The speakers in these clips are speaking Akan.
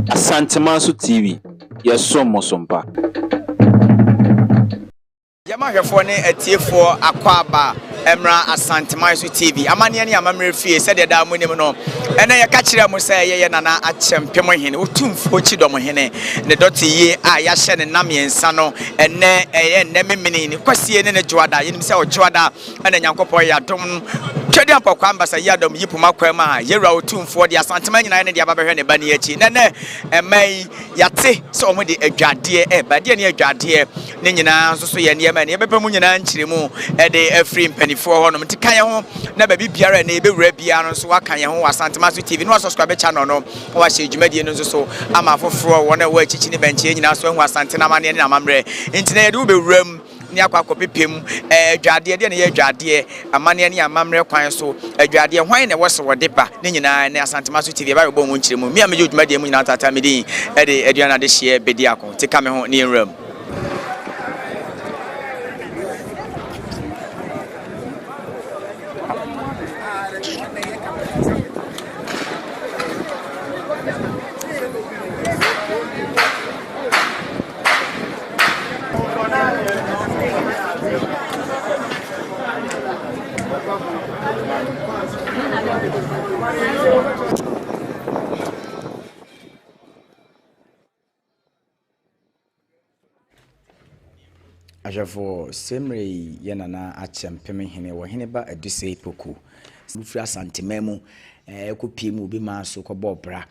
Asantemaso TV. Yesomosompa. Yamahwefo ne atiefo akwaba emra Asantemaso TV. Amane ne amamre fie se de da amonim no. Ene ye ka kire mo se ye Nana Akyempimhene Otumfuo Chidomhene ne doti ye a ya hye ne namiensa no ene eye ne memene ni kwasie ne joada yenim se ojoada ene Nyankopon ya dom twedi apokwa ambasa yadom yipuma kwama yewra Otumfuo de Asantema nyina ne de ababehwe ne bani achi nene emai yate se omo de adwade bade ne adwade ne nyina nso so ye ne ne ebepemu nyina nkyiremu de afri mpanifo ho no mtika ye ho na ba bibiara na ebewura bia no so waka ye ho Asantemaso TV no subscribe channel no wa hye dwumadie no nso so ama foforo wona wa chichi ne benche nyina so hu Asantena mane ne amamre ntina ye de ubewuram ni akwa kopepem adwade de ne ye adwade amane ne amamre kwan so adwade hwan ne wose wode ba ne nyina ne Asantemaso TV ba bo mu nkyiremu mi ameje dwumadie mu nyina tata medin de aduana de hye bedi akon tika me ho ne enram. Ajafo semre ye Nana Akyempimhene Oheneba Adusei Poku bufra santememu ekopie mu obi ma so kɔbɔ bra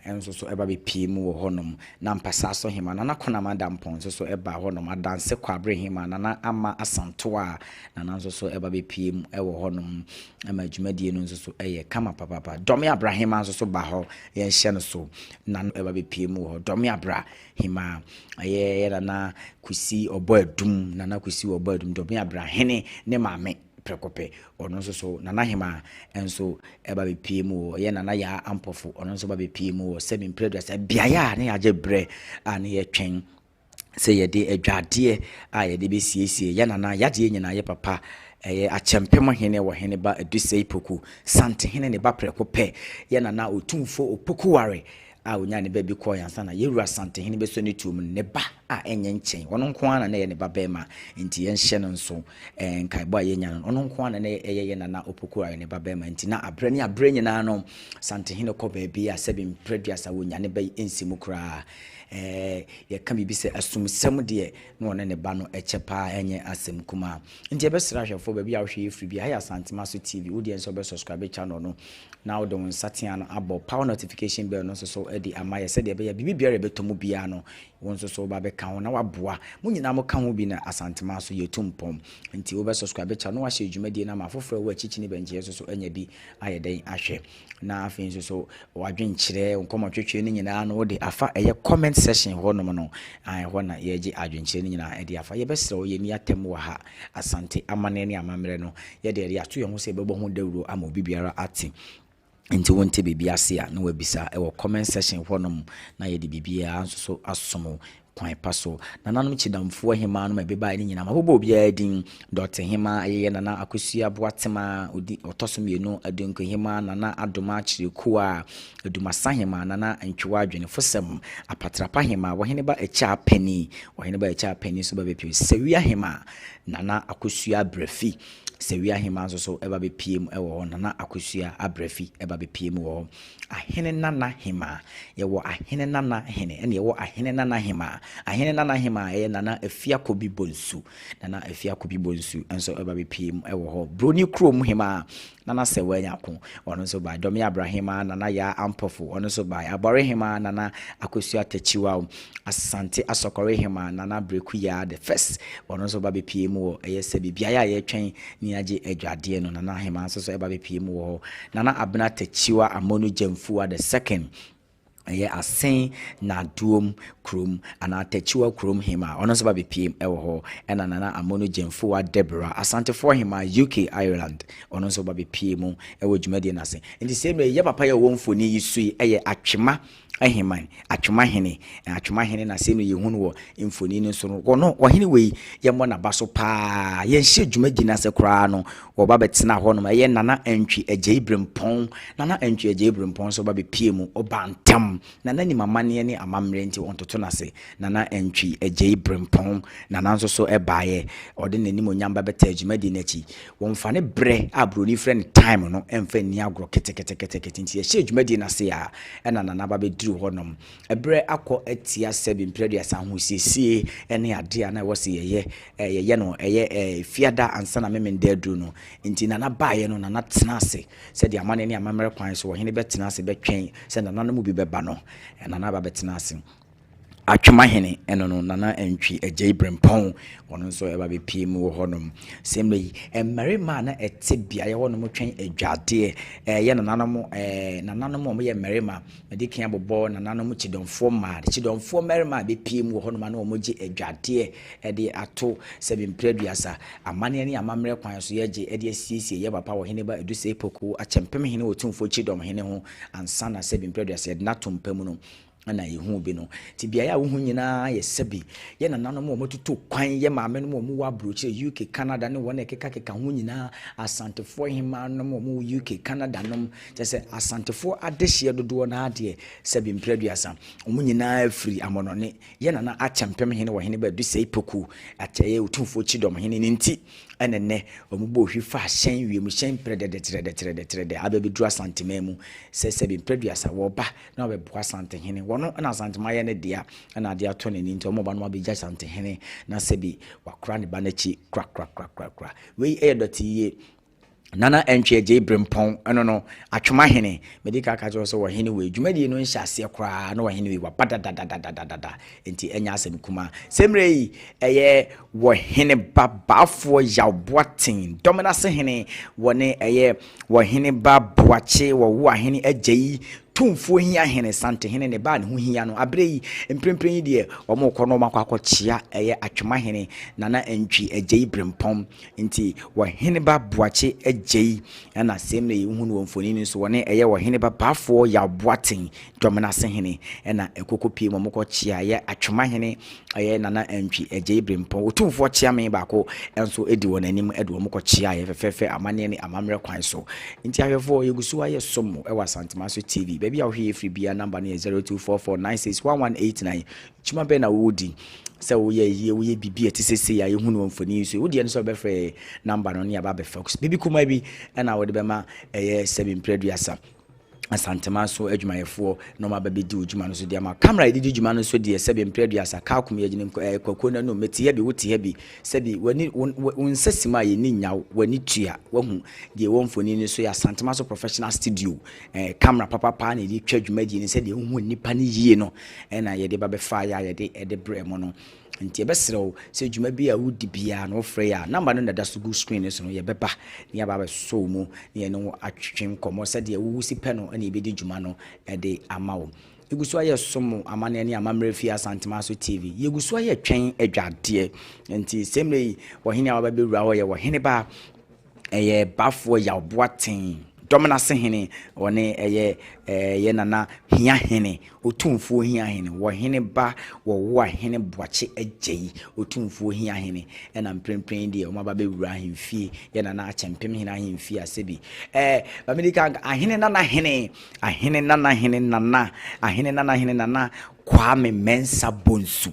enso so eba be pie mu wo honom na mpasa so hema na kona madam pon so eba honom adanse kwabre hema na ama asanto a na nso so eba be pie mu wo honom ama dwumadie no nso so eye kama papa dome abrahim nso so ba ho ye hye no so na eba be pie mu ho dome abrahim aye na kusi obo adum na kusi obo adum dome abrahim ne maame prekope ono so Nana hema enso eba be pie mu ye Nana ya ampofo ono so ba be pie mu se bi mpredwa se biaya ne age bre ane ye twen se ye de adwade a ye de be siesie ye Nana yade nyina ye papa Akyempimhene Oheneba Adusei Poku santehene ne ba prekope ye Nana Otumfuo Opoku ware a onya ne ba bi ko yansa na yewura santehene be so ne tum ne ba a enye nchen ono nko ana na ye ne ba bema nti ye nhye no nso nkaebo a ye nya no ono nko ana na ye Nana Opoku ware ne ba bema nti na abre nyina no santehene ko ba bi a sebi mpreduasa wonya ne ba ensimu kra ye ka bibi se asumsem de no one ne ba no echepa enye asem kuma nti ebesra hwefo ba bi a hwe free bi ha Asantemaso TV wo de enso be subscribe channel no na wo don satia no abo power notification bell no so edi amaye se de be ya bibi biara betomu bia no won so ba be ka ho na waboa mu nyina mo ka ho bi na Asantemaso yetumpom nti wo be subscribe channel wa hye dwumadie na ma foforo wo achichi ne benje so enya bi ayeden ahwe na afin so wadwenkyere nkomotwetwe ne nyina no wo de afa eye comment session ho no no ho na ye gi adwenkyere ne nyina e de afa ye besere wo ye ni atem wo ha asante amane ne amamre no ye de ye ato ye ho se bebo ho dawuro ama obi biara ati nti wonte bibia ase a na wabisa e wo comment section ho no na ye de bibia anso so asomo kwan paso Nananom chidamfo hema no mebeba ni nyina mabobo bia din dot hema ye Nana akosua boatema odi otosomienu adunko hema Nana adoma chiriku a aduma sahema Nana antwewa adwene fosem apatrapa hema Oheneba echa peni so ba bepi sewia hema Nana akosua brefi sewia hema so eba be piem ewo Nana akosua abrefi eba be piem wo ahene Nana hema ye wo ahene Nana hene ene ye wo ahene Nana hema ahene Nana hema ye Nana afia kobi bonsu enso eba be piem ewo ho broni krom hema Nana sewa nyako ono so ba dome abrahim Nana ya ampofo ono so ba abore hema Nana akosua tachiwa asante asokore hema Nana breku ya the first ono so ba be piem wo eye bibia ya ye twen ni age adwade no Nana hema so eba be piem wo Nana abna tachiwa amonu jamfuwa the second ye asen na duom krom ana tachiwa krom hema ono so ba be piem ewo ho ena Nana amonu jamfuwa Deborah asante for hema UK Ireland ono so ba be piem ewo dwumade na sen nti se me ye papa ye wonfo ni yisui eye atwema Aheman Akyempimhene na sɛ no yɛhu no wɔ mfoni no so no ɔno ɔhene wei yɛmmɔ n'aba so paa yɛnhyɛ dwumadi na sɛ koraa no wɔba bɛtena hɔ no ɛyɛ Nana Antwi Agya Ibrempɔn Nana Antwi Agya Ibrempɔn so ba bɛpie mu ɔba ntam Nana ni mamanneɛ ne amammerɛ nti ɔntoto no ase Nana Antwi Agya Ibrempɔn Nana nso so ɛbaeɛ ɔde n'anim onyamba bɛta dwumadi n'akyi wɔmfa ne brɛ a Broni frɛ no time no ɛmfa nni agorɔ ketekete nti yɛhyɛ dwumadi no ase a ɛna Nana ba bɛduru hɔnom ɛbrɛ akɔ atia sɛbi mprɛduasa ho siesie ɛne ade a na ɛwɔ se yɛyɛ no ɛyɛ fiada ansa na memenda aduru no nti Nana baeɛ no Nana tena ase sɛdeɛ amane ne amammerɛ kwan so wɔhene bɛtena ase bɛtwɛn sɛ Nana no mu bi bɛba no Nana ba bɛtena ase Akyempimhene eno no Nana Antwi Agya Ibrempɔn ɔno nso ɛba bɛpie mu wɔ hɔnom sɛmle yi mmarima na ɛte bia yɛ hɔnom twɛn adwadeɛ yɛ nananom ɔmo yɛ mmarima ɛde kan abobɔ nananom kyidomfoɔ ma de kyidomfoɔ mmarima bɛpie mu wɔ hɔnom na ɔmo gye adwadeɛ ɛde ato sɛbi mprɛduasa amane ne amammerɛ kwan so yɛgye ɛde asiesie yɛ papa Oheneba Adusei Poku Akyempimhene Otumfuo kyidomhene ho ansa na sɛbi mprɛduasa yɛde nato mpa mu no ana yehu bi no ti bia ya wo hu nyina ye sebi ye nananom mo tutu kwan ye maame no mo wa broche UK Canada ne wona keka ho nyina asantefo hima no mo UK Canada nom se asantefo adehye dodo na ade sebi mprɛduasa mo nyina afiri amonone ye nana Akyempimhene Oheneba Adusei Poku ateye Otumfuo kyidomhene ne nti enene omubo hwi fa hyen wiem hyen prɛdɛdɛtrɛdɛ abɛbɛduru asantema mu sebi mprɛduasa wo ba na obɛboa asantehene no na asantema yɛ ne dia na ade ato ne nti ɔmo ba no abɛgya asantehene na sebi wakora ne ba n'akyi kra wei dɔte yie Nana Antwi Agya Ibrempɔn ɛno no Akyempimhene medika ka kyerɛ so wɔhene wei dwumadi no nhyɛ ase koraa na wɔhene wei wabadadadadada enti enya asɛm kuma semre yi ɛyɛ wɔhene babaafo yawboaten dominase hene wɔne ɛyɛ wɔhene baboakye wɔwo ahene agya yi Otumfuo hia hene sante hene ne ba ne ho hia no abre yi mprempren yi de omo kɔ no makwakyia ɛyɛ Akyempimhene Nana Antwi Agya Ibrempɔn nti wɔhene ba boakye agya yi na semle yi hu no mfoni ni so wɔne ɛyɛ wɔhene ba baafo yawboaten dominase hene na ekokopie mo mokɔkyia ɛyɛ Akyempimhene ɛyɛ Nana Antwi Agya Ibrempɔn Otumfuo kyiame baako enso edi wɔn anim ɛde wɔn mokɔkyia ɛyɛ fɛfɛfɛ amane ne amammerɛ kwan so nti ahwɛfo yegusu ayɛ som ɛwɔ Asantema so TV baby a wohwe free bia number no 0244961189 chuma be na wodi sɛ woyɛ bibia te sese ya yehu no mfoni so wodi en so be free number no ne aba be focus bibi kuma bi na wode be ma ɛyɛ 7 mprɛduasa Asantema so adwumayɛfoɔ no ma babedi odwuma no so dia ma camera edidi dwuma no so dia sɛbe mprɛduasa ka akom yɛ gine kwakwo na no meti yɛ bi wote yɛ bi sɛbe wani unsasima yɛ ni nyaw wani tua wahu die wonfoni ni so yɛ Asantema so professional studio camera papa na edi twa dwumadi ni sɛ de hu nipa ni yie no na yɛ de ba be fa ya yɛ de brɛ mo no nti ebeserew se dwuma bi a wudi bia no frɛ ya number no na da so go screen so no ye beba ne ya ba be so mu ne no atwetwem komo se de wusi pɛ no na ebedi dwuma no de ama wo egusu aye som amane ne amamre fi Asantema so TV yegusu aye twɛn adwade nti semle wɔhene a ba be wura wo ye wɔhene ba ɛyɛ bafo yawboaten dominase hene one ye Nana hia hene Otumfuo hia hene wɔhene ba wɔwo ahene boakye agya yi Otumfuo hia hene na mprempren de ɔma be wura ahemfie ye Nana Akyempimhene ahemfie asebi ba medika ahene Nana hene Nana Kwame Mensa Bonsu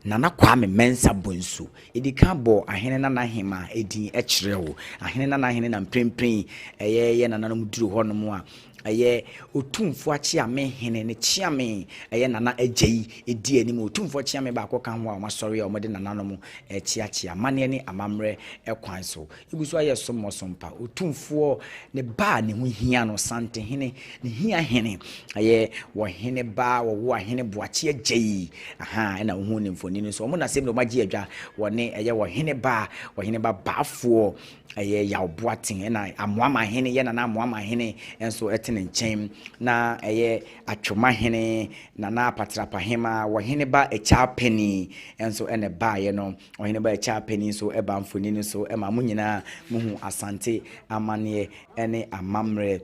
Nana Kwame Mensa Bonsu edika bo ahene Nana hema edin ekyerewo ahene Nana hene na mprempren ye Nana no muduru hɔ no mu a ɛyɛ Otumfuo akyiame hene ne kyiame ɛyɛ Nana agya yi edi anim Otumfuo kyiame ba akɔ kan ho a masɔre a ɔmode Nana no mu kyiakyia mane ne amammerɛ ɛkwan so igusu ayɛ sommosompa Otumfuo ne ba ne ho hia no sante hene ne hia hene ɛyɛ wɔhene ba wɔwo ahene boakye agya yi na ho ne mfoni no so ɔmo na sɛm no magye adwa wɔne ɛyɛ wɔhene ba baafo ɛyɛ yawboaten na amoama hene yɛ Nana amoama hene enso ne nkyɛn na ɛyɛ Akyempimhene Nana Patrapahema wɔhene ba Akyempimhene enso ene baayɛ no wɔhene ba Akyempimhene so eba mfoni no so ema mo nyina muhu asante amane ene amamre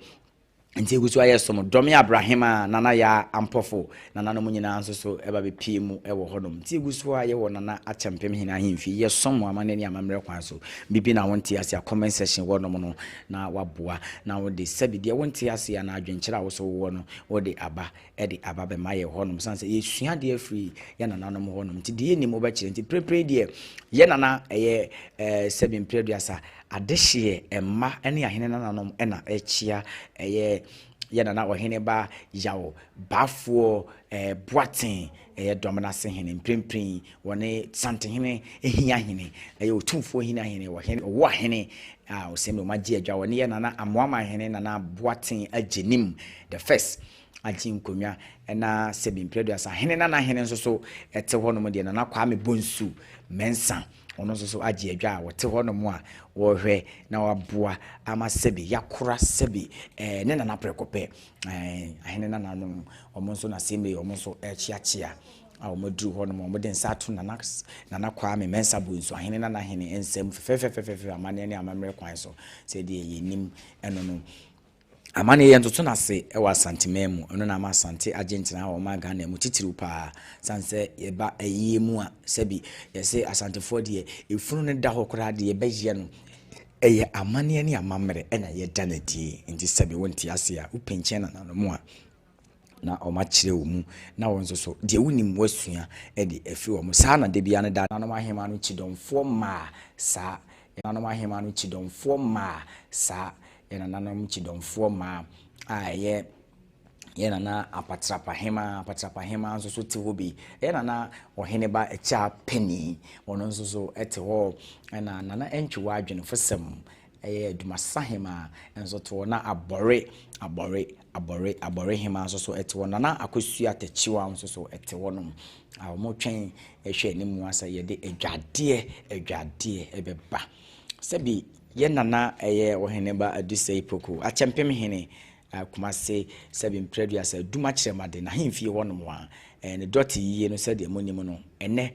nti gusu aye som domi Abrahama nana ya ampofo nana no nyina nso so eba be pie mu ewo hodom nti gusu aye wo nana Akyempimhene ahemfi ye som amane ne amamre kwan so bibi na wonte ase a comment section wo no no na waboa na wo de sabi de wonte ase na adwenkyere a wo so wo no wo de aba be maye hodom sanse ye sua de afri ye nana no hodom nti de ni mo ba kire nti prepare de ye nana eye sabi mpreduasa adehye emma ene ahene nananom ena echia eye nana Oheneba yawo bafo boaten dominase hene mprempren woni santehene ehia hene Otumfuo hene wo hene osemi o magye adwa woni ye nana amoama hene nana boaten agenim the first agin konwa na sebi mpreduasa hene nana hene nso so ete honom de nana Kwame Bonsu mensa ono so agye adwa a wote honom a wo hwe na waboa ama sebi yakora sebi ne nana prekope ahene nana no omo so na semi omo so echiachia a omo dru honom omo de nsa to nana Kwame mensa Bonsu ahene nana hene ensem fefefefefe amane ne amamre kwan so se de yenim eno no amane ye ntoto na se e wa santimemu eno na ma sante Argentina o ma Ghana mu titiru pa sanse ye ba ayi mu a sebi ye se asantefo de efunu ne da hokora de ye beje no eye amane ne amamre ena ye danadi nti sebi wonti ase a upenche na mu a na o ma kire wo mu na wonso so de wunim wasua e de afi wo mu sa na de bia ne da na ma hema no chidomfo ma sa na ma hema no chidomfo ma sa Nananom chidomfo ma ye nana apatrapa hema nso so te hobi nana Oheneba echa penny wono nso so ete ho nana entwa adwene fosem adumasa hema nso to na abore hema nso so ete ho nana akosua tachiwa nso so ete ho no awomotwen ehwe nimu asa ye de adwade ebeba sebi ye nana Oheneba Adusei Poku Akyempimhene kumase sebi mpreduasa duma kiremade na hemfie wonom a ne dot yiye no sede monim no ene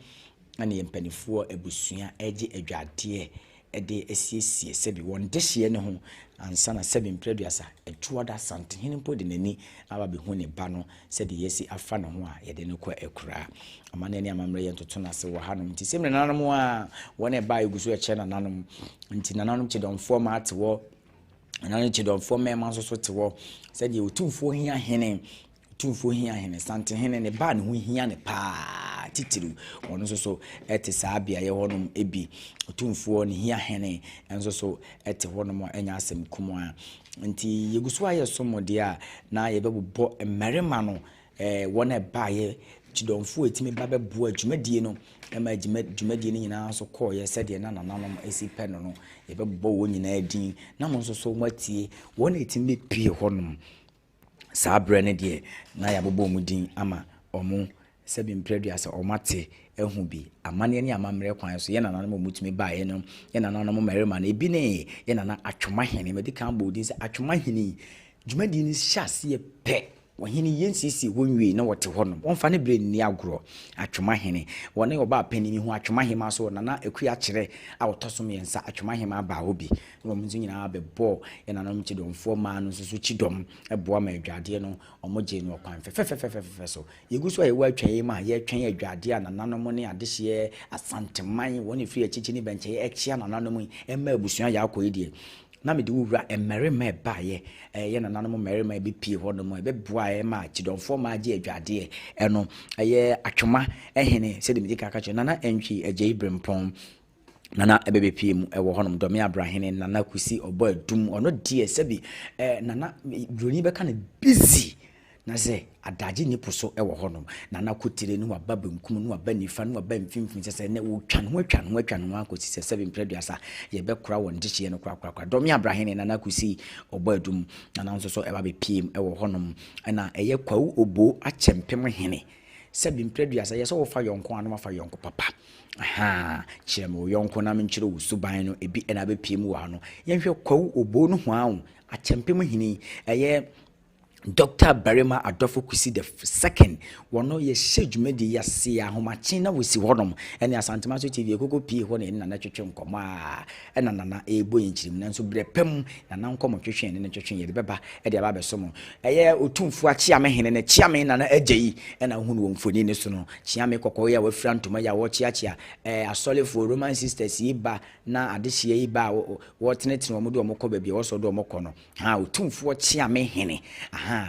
na ne mpanifuo abusua ege adwade de asiesie sebi won dehye ne ho ansa na sebi mpreduasa etuoda sante hene mpo de nani aba be hu ne ba no sede yesi afa ne ho a ye de ne kwa ekura amane ne amamre ye ntoto na se wo hanom nti semre nanom a wona ba eguso eche nanom nti nanom chidomfo ma ate wo nanom chidomfo me ma so te wo sede Otumfuo hia hene sante hene ne ba ne ho hia ne pa titiru wono so ete saabia ye honom ebi Otumfuo ne hia hene enso so ete honom enya asem kumwa nti yeguso aye somode a na ye bebbo mmarima no wona ba ye chidomfo etimi ba bebo adwumadie no ema adwumadie ni nyina so call ye sede na nananom esi pe no ye bebo wo nyina adin na mo so matie wona etimi pie honom sabre ne de na ya bobo mu din ama omo sebi mpreduasa omate ehu bi amane ne amamre kwan so ye nananom mutumi ba ye no ye nananom merima na ebi ne ye nana Atwomahene medical body se Atwomahene dwumadie ni hyase ye pe wahini yensisi wonwie na wote honom wonfa ne bre ni agro Atwomahene wone oba panini hu Atwomahema so nana ekua kire a wotosom yensa Atwomahema ba obi no munzu nyina abebo ye nanom chidomfo ma no so chidom eboa ma adwade no omoje no kwan fe so yeguso ayewa atwan ma ye twan adwade a nananom ne adehye asanteman woni free achichi ni benche echia nananom emma abusua ya akoyedie na me de wura emerema baye ye nananom merema bi pie honom e beboa e ma chidomfo ma age adwade eno ye Atwoma ehene se de medika ka che nana entwi age Ibrempon nana ebebe pie mu ewo honom domi Abrahene nana kusi obo adum ono die sebi nana broni be ka na busy na se adaje ni poso ewo honom nana kotire no aba bankum no aba nifa no aba mfimfim se ne wo twan ho akoti se sebi mpreduasa ye be kora won dehye no kora domi Abrahene nana kusi obo adum nana nso so eba be pie ewo honom na eye kwawu obo Akyempimhene sebi mpreduasa ye so wo fa yonko anu fa yonko papa aha chemo yonko na menchiro wusuban no ebi na be pie mu wa no ye hwe kwawu obo no ho awo Akyempimhene eye Dr. Barima Adolfo Kusi the second wono ye hwedwumadi ya se ahomachen na wosi honom ene Asantemaso TV ekoko pie ho ne nana twetwe nkoma ena nana ebo yinchirim nanso brepem nana nkomo twetwe ne twetwe ye beba e de aba beso eye Otumfuo Akyempimhene ne Kyeame nana agyi ena hunu wo mfoni ne so no Kyeame kokko ya wafira ntoma ya wo kyeakyea asolefo Roman sisters yi ba na adehye yi ba wo tenetene wo mo kɔ ba bia wo so do mo kɔ no ha Otumfuo Akyempimhene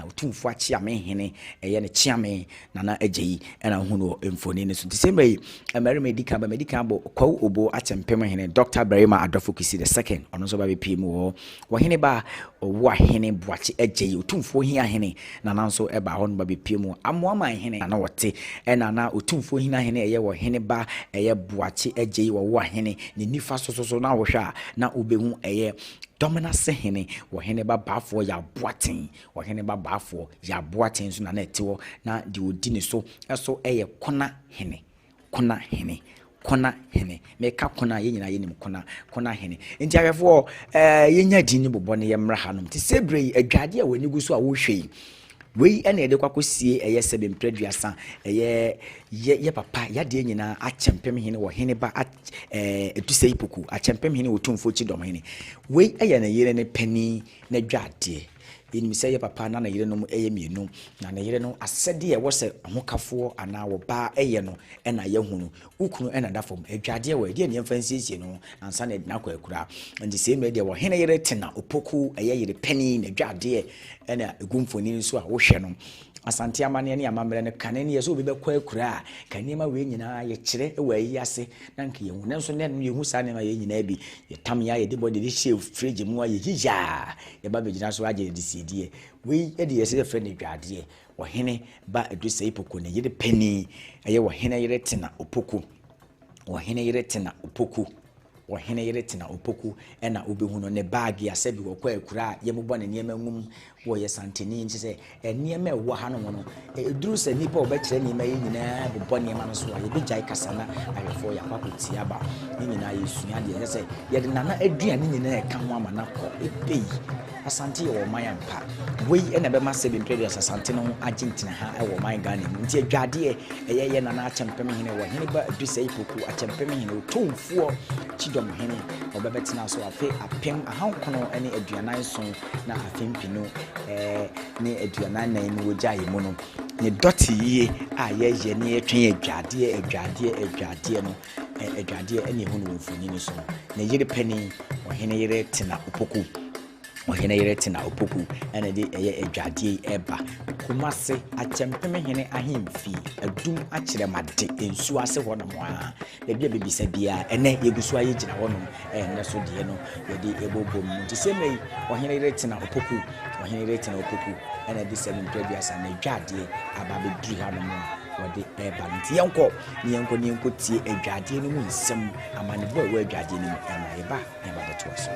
Otumfuo Akyempimhene eye ne Kyeame nana agyi ena hunu mfoni ne so tisembe America medical bo kwa obo Akyempimhene Dr. Barima Adolfo Kusi the second ono so ba be pie mu wo hene ba wo ahene boache agyi Otumfuo hia hene nana nso eba ho no ba be pie mu amoama hene na wote ena na Otumfuo hina hene eye wo hene ba eye boache agyi wo ahene ne nifa so na wo hwa na obehu eye dominance hene wo hene ba baafo ya boaten wo hene ba baafo ya boaten so na na etiwo na de odi ne so eso eye kona hene meka kona ye nyina ye nim kona hene enti ahwefo yenya din ni bobɔ ne ye mra hanom ti sebre adwade a wani gu so a wo hwei wei ene de kwakosie eye sebempraduasa ye papa ya de nyina Akyempimhene wo hene ba Adusei Poku Akyempimhene Otumfuo Chidom wei eye na yere ne pani na dwade enim sɛ ye papa na yere no eye mienu na yere no asɛde ye wo sɛ ahokafo ana wo ba eye no ɛna ye hunu ukunu ɛna da fam adwade we de ne mfansiesie no ansa na edina kwa akura nti sɛ me de wo hene yere tena Opoku eye yere pani na dwade ɛna egumfoni nso a wo hwɛ no Asante amane ne amamre ne kane ne yeso obi bekwa akura kanema we nyina ye kire we ayi ase na nke ye hu nanso ne ye hu sa ne ma ye nyina bi ye tam ya ye de body de share fridge mu aye hija ye ba be gyina so agye de siedie we e de ye se friend dwade wo hene ba Adusei Poku ne ye de pani eye wo hene yere tena Opoku wo hene yere tena Opoku wo hene yere tena Opoku ena obehu no ne bag ya se bi wo kwa akura ye mo bone niema ngum wo ye santeni nti se niema wo ha no no eduru se nipa obekire niema ye nyina bobɔ niema no so ye bi jai kasana ayefo ya kwakoti aba ni nyina ye sua de se ye de nana aduane nyina e ka ho ama na kɔ ebei asante ye wo man ampa wei ena be ma se bi mpre asante no agentena ha e wo man Ghana nti adwade ye nana Akyempimhene wo hene ba Adusei Poku Akyempimhene Otumfuo Chidom hene obebetena so afe apem ahankono ene aduanan so na afempino ne aduanan nan no wogya ye mu no ne doti yie a ye ne etwen adwade no adwade ene hu no mfuni ne so ne yire pani ohene yire tena Opoku ohene yire tena Opoku ene de eye adwade eba Kumase Akyempimhene ahemfi adum akyere made ensu ase ho no a de bia bebisa bia ene yegusu aye gina ho no ene so de no ye de ebobom nti semei ohene yire tena Opoku ohene yire tena Opoku ene de seven previous na adwade aba be dri ha no wode eba nti yenko tie adwade no mu nsem amane bo we adwade no na ye ba beto so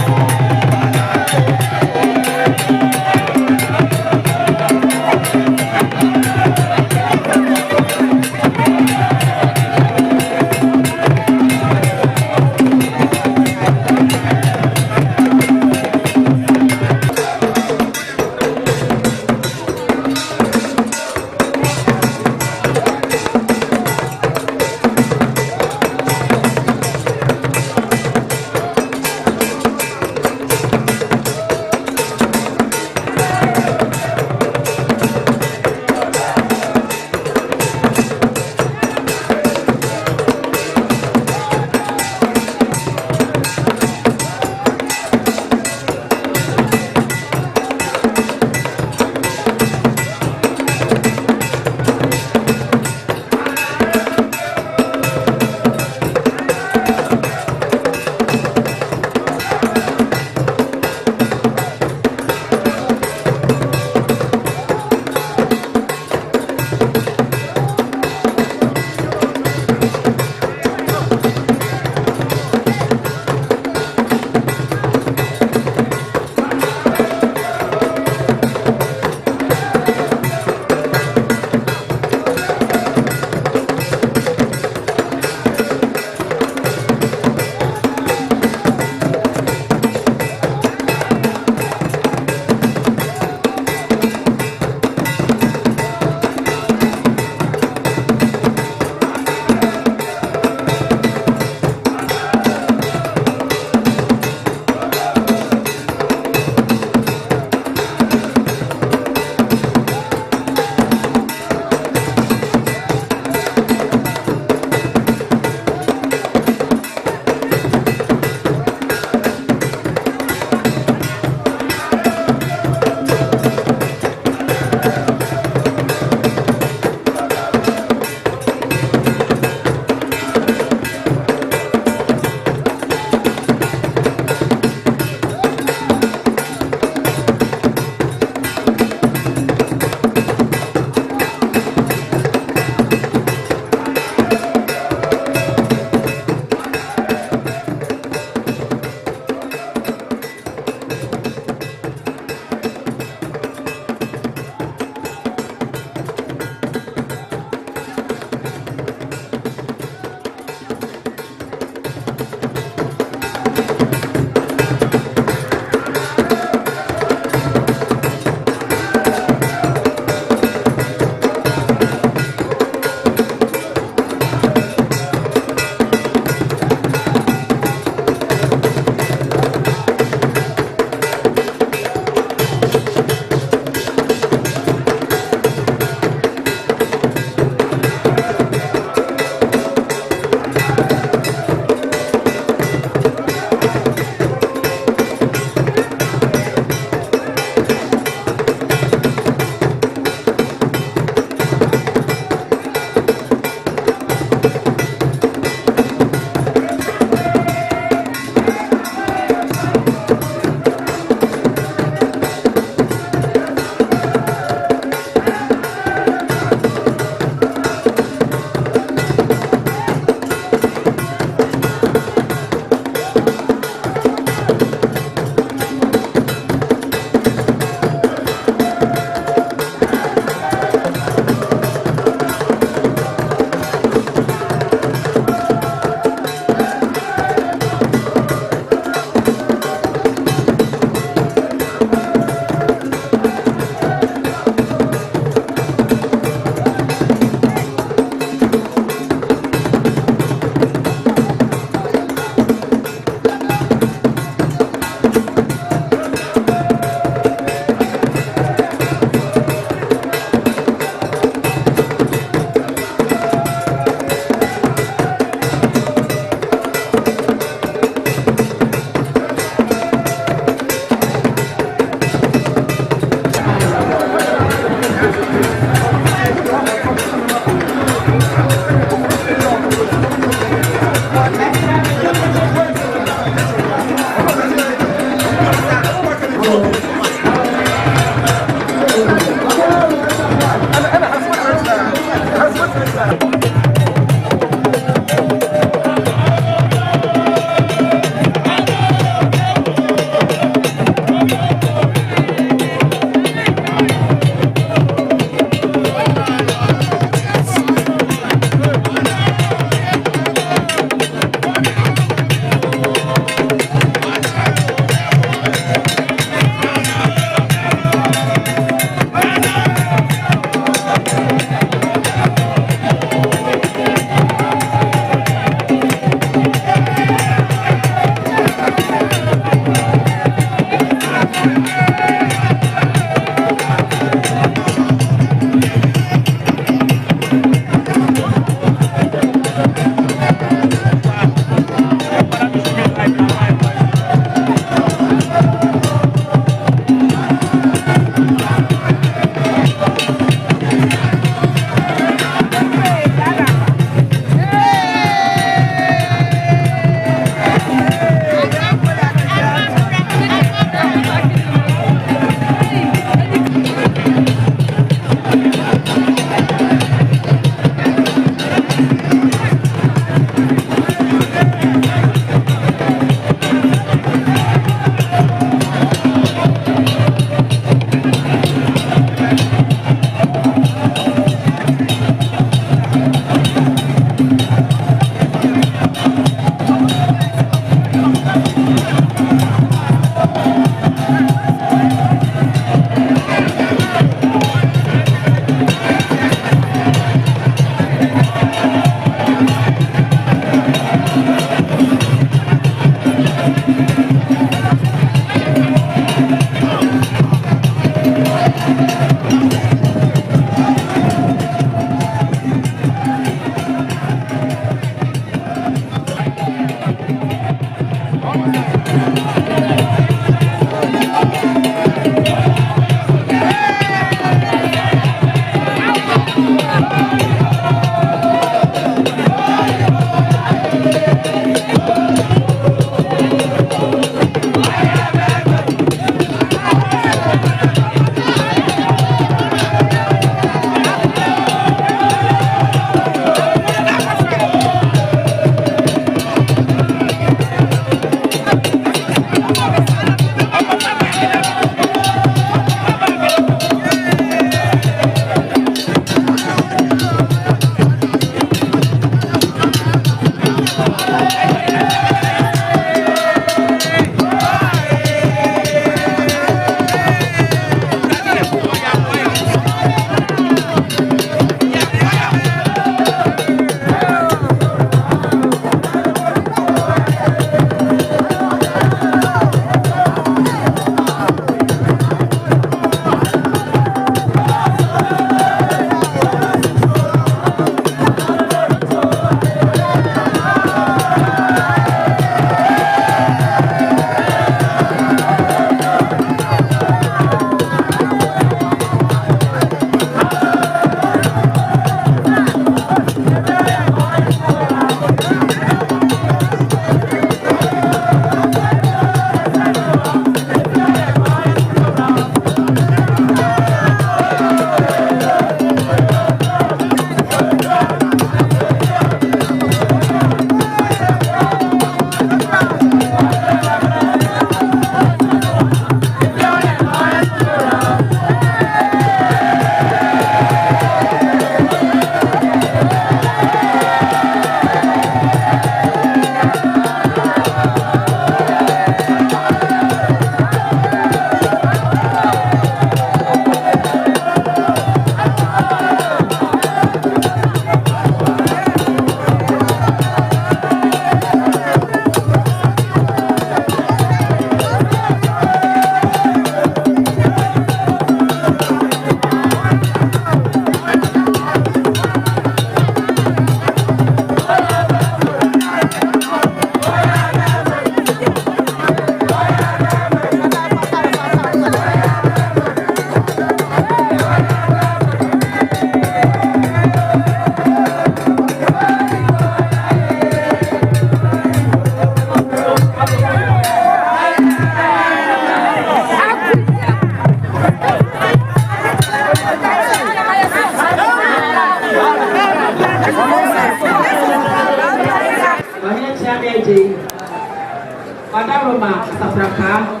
Africa.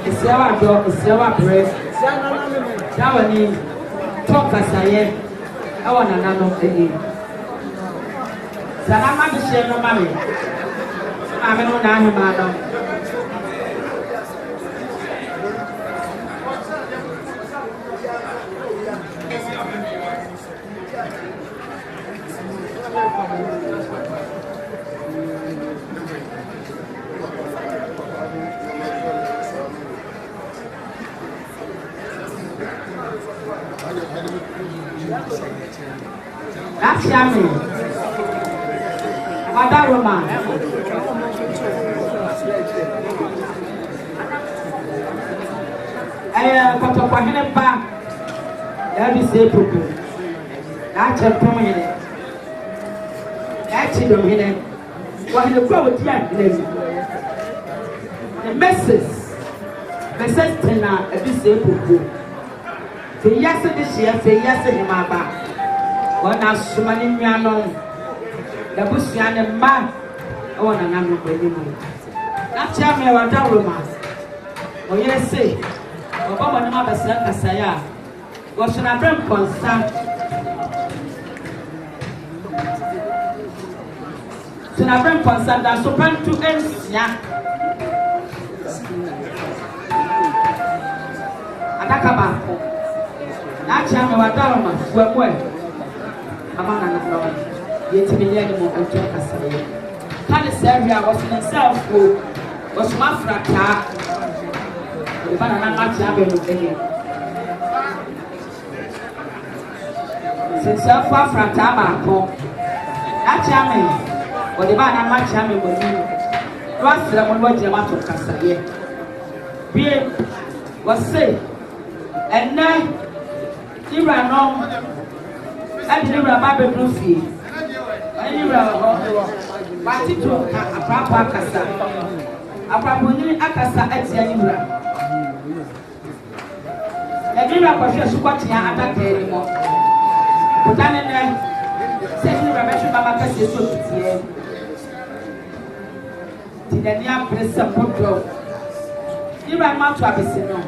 It's our dog, it's our breath. That one is talk as I am. I want Nananom again. Salama to share no money. I'm an animal. That's yummy. Madam Roman. But of Oheneba, Adusei Poku. That's Akyempimhene. That's Akyempimhene. What the crowd here? The message tena Adusei Poku. The yesterday year, the yesterday maba. One has so many men. The bush and man. I want an animal baby. That's Yammy or Daruma. Oh, yes, say. Obama never said Kasaya. What should I bring constant? Should I bring constant? That's open to ends. Yeah. Adakaba. That's Yammy or Daruma. Well. Among another, yet me near the more and talk as I am. Canis area was in itself who was Mafrata. The banana match happened again. Since self Mafrata, that charming, or the banana match happened with you. Last the one was your matter of Cassaye. Being was say, and now you ran on. I didn't have a blue I didn't have a tito, a papa cassa. A papuni acassa at Yanura. I didn't have a fish watching attack anymore. But I didn't say you remember Mama Cassis here. Did any place a photo? You ran out to Abissino,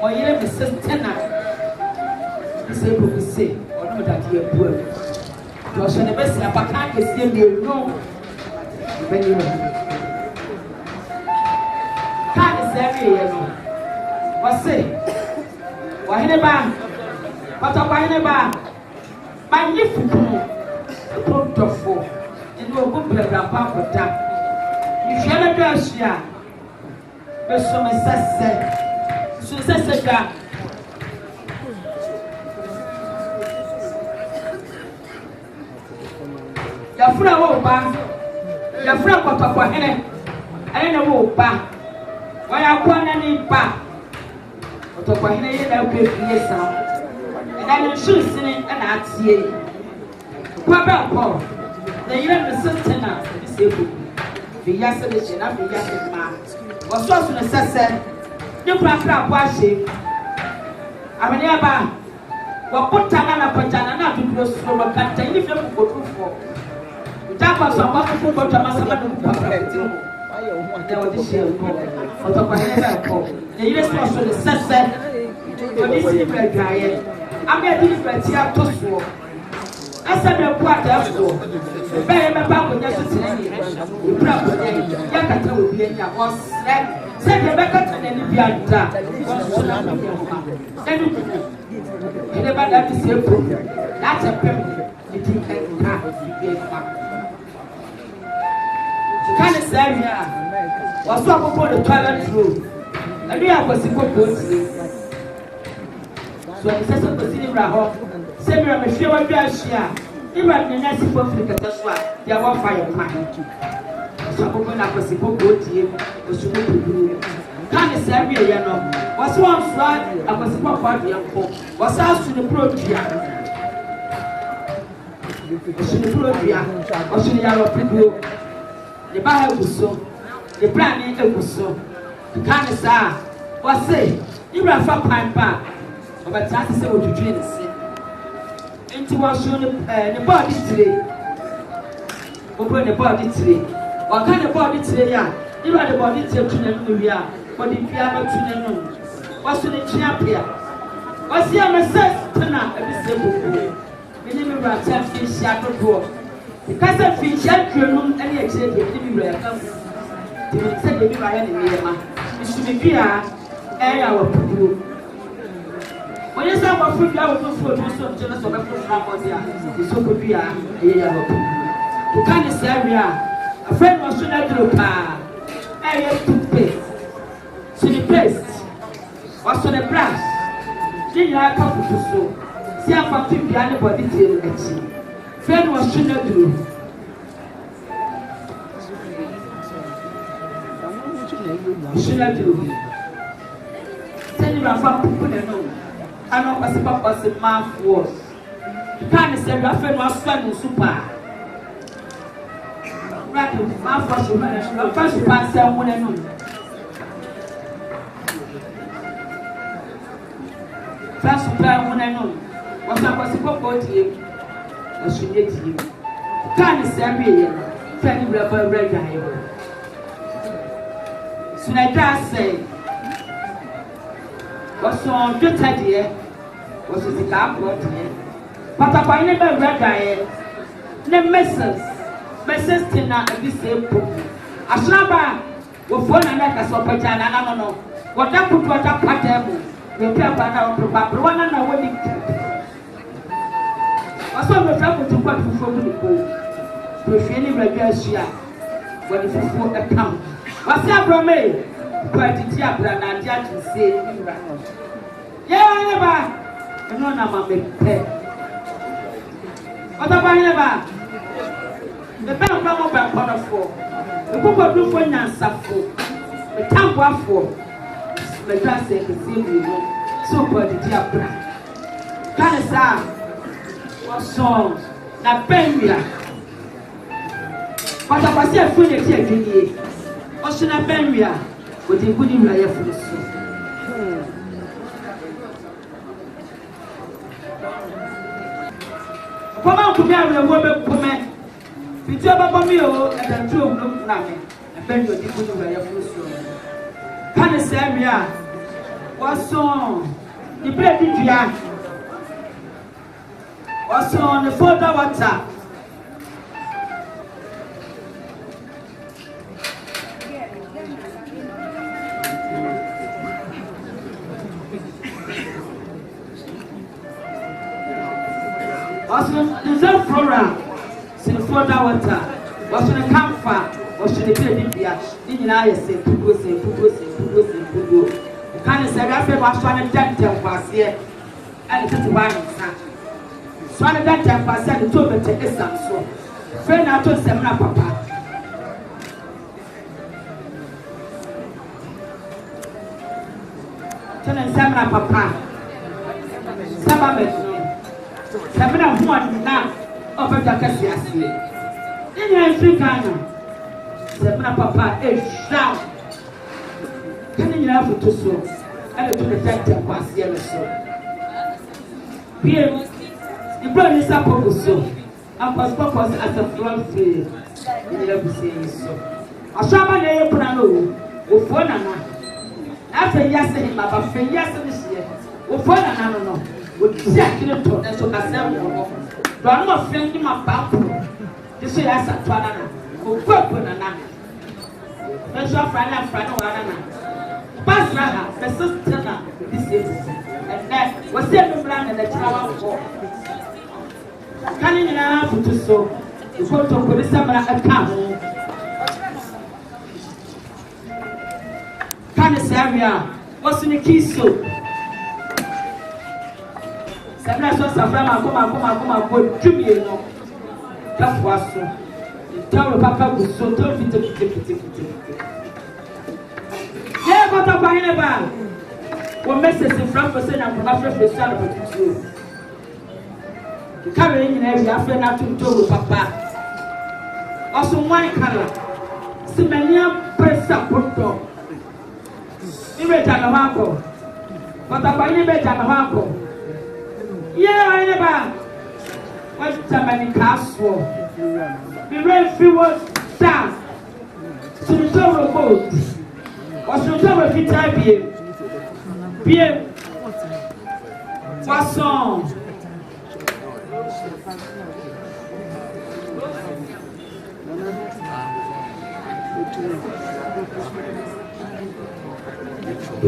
or you have a sister. This able to say. That you poor. You are the best. I can't see you. No, when you can't say you know. What say? Oheneba, but Oheneba, magnificent. Otumfuo. You know, good grandpa for that. You shall not dress here. But so my sister, so sister. Your friend will buy your friend got up for him. I don't know why I want any back. But of what he will be sound. And I am sure sitting and I'd see it. Papa Paul, the young sister now, the yesterday, not the yesterday man. Was also necessary. You can't wash it. I mean, nearby. What put Tanana Patana not to close from a country if you go for. That was a wonderful but a master there was this year. The US was the success for this different guy. I'm a different here to swore. I said, a quarter of the very member with us. You probably Yakata will be in your house. Said Rebecca and then you are that. You never let me say, that's a permanent. It can Can you say here? Was so before the toilet room. And we have a single person. So I said, so the city raho. Say, I'm a sure you are here. Even the next people think that's why they are fire man. So I'm going to have a simple boat here. Was to do. Can you say here? Was one slide. I was small party and folk. Was asked to the project. Was to the project. Was to the yellow people. The Bible was so, the plan was so. The kind of star was say, you ran for pine bar, but that's the what you dream to see. Into was shown the body today. Open the body today. What kind of body today? You are the body to the body piano to the moon. What's in the champion? What's the message tonight? Every single minimum rat fish shadow door. Because I fish shadow and any exchange of living rare comes. To say the mirror and it should be clear, and our Poku. When you say what food, I will not food, so jealous of every family. The so could be a yellow. To kind of area, a friend was soon at the car. I have toothpaste. So the paste was on the brush. Then I come to so. See how to be anybody till the friend was soon at the should I do? Tell you about people that know. I know what's about the mouth was. You can't say your friend was spending super. Right, my first woman, your first pass someone I know. First supply one I know. What's up was about him? I should get you. Can't say me, friend rubber red eye. So I just say, what's on good idea? What's the car brought here? But I never read I the Mrs. Tina and this same Poku. A slabber will phone and make us up a china. I don't know what that put what up at them. The paper now, but one and a wedding. I saw the travel to what before the boat. To any regular share when it's before a town. What's up from me? Quite a diabra and judge say, yeah, never. No, no, my what about never? The bell of our corner for the people do for Nansafo, the town for the grass say the same so for the diabra. Canasa was songs, na Bembia. But I was here for the tea. Oshina Bembia with the good Raya for the soup. Come out to me, I will work for me. It's about me and the two look nothing. And then you did good Raya for the soup. Can I say, Mia? What song? The baby Gia. What's on the photo water? There's a program, see the photo water. What's on the camphor? What's on the baby beer? Didn't I say, Pugo? The kind of said, I feel what's on the dental was here. And it's a wine, son. So I got that by saying, told me to get some so. Friend, I told Semna Papa. Tell him Semna Papa. Semna one now over the Cassia. In your Africana, Semna Papa, a shout. Can you have to so? And to the dental was here so. Here. The brother is a Poku so. And was purpose as a floor free. You never say so. A shaman a prano, or Fonana. After yesterday, my buffet yesterday this year, or Fonana no, would exactly to and so as them. Don't not friend him about this year as a Tuana, who work with an anna. That's your friend and friend of Anna. Pass Raha, the sister, this is. And that was the plan and the travel for. Can you now put to so? You go to police account. Can you say, what's in the key so? Sabina so Saframa, come, Jimmy, no. That was so. The town Papa was so tough. Yeah, but I'm buying a bag. What message in front of saying I'm from the son of you? The carry in every affair not to do with Papa. Also, one color. Simania press up photo. You read Tanamaco. But I buy you better Tanamaco. Yeah, I never. What's the many castle? The red few was down. Suntower boat. Was Suntower Vita Bien. Poisson.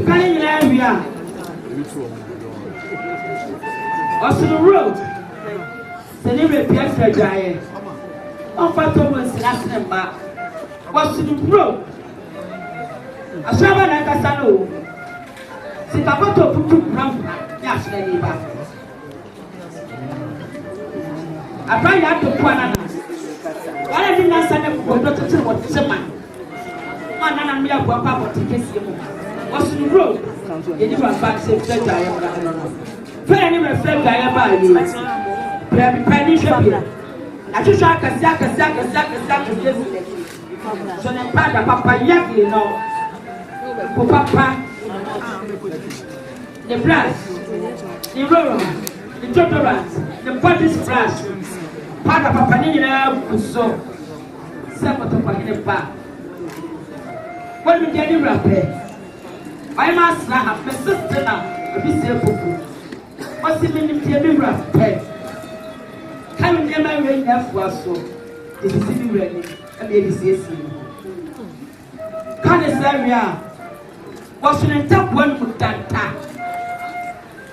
Coming in area. Was the road. The name of Pierre Giant. On Fatomas last number. Was the road. A shaman like a salo. Sitapoto Putu Brown. Yes, lady. I tried out to Quana. Why did not send them for not to tell what the man? Nananom ya kwa papa tikesi mu. Was the road. You never back safe that I am. Very anyway, friend, I am by you. Penny Shabby. I just shaka Saka. So then, Papa Yaki, you know. Papa, the brass, the roller, the deodorant, the body splash. Papa Nina, so. Separate of Oheneba. What we get in rapid? I must have my sister now, a bit Poku. What's the meaning of the rapid? Coming near my way, that was so. This is the ready, and maybe see. Can I was an top one mutanta.